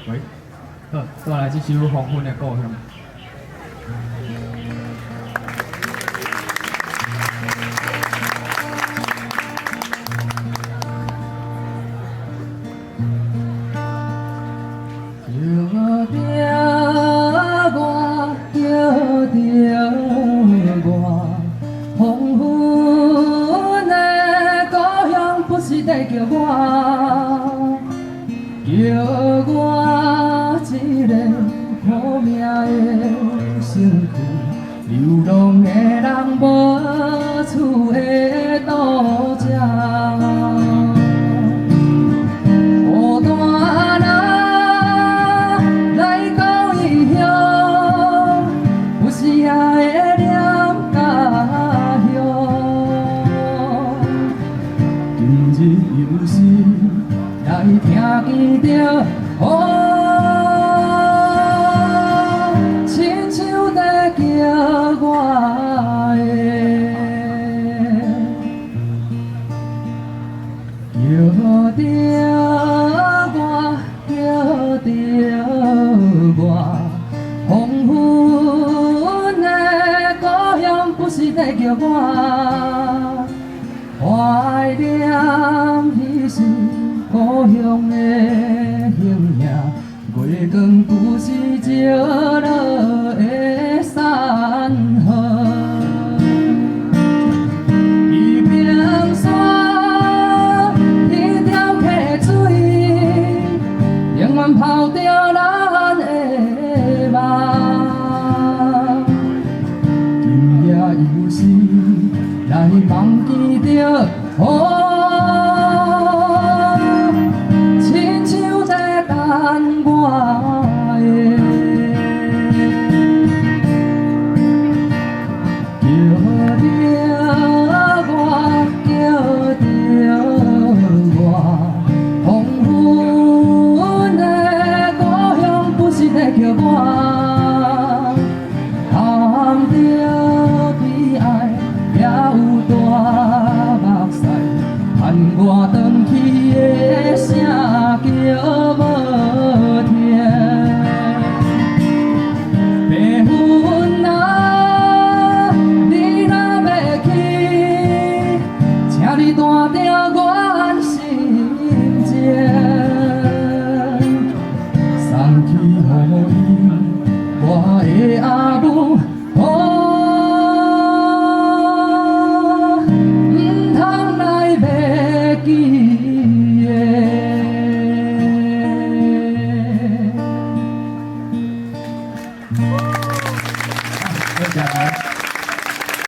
喂，再来这首黄昏的故乡。黄昏的故乡不是在叫我，叫我一个苦命的身躯，流浪的人无厝的渡者。孤单人来到异乡，有时也会念家乡。今日又是来听见着亲像在叫我的。叫着我，黄昏的故乡不是在叫我，怀念彼时故乡的形影，月光不是照落的山河。泡着咱的梦，今夜又是来梦见着亲像在等我的。叫我含着悲哀，也有大目屎，盼我回去的声叫无听。白云啊，你若要去，请你担着阮心情。送去予伊，我的阿母，唔通来袂记的。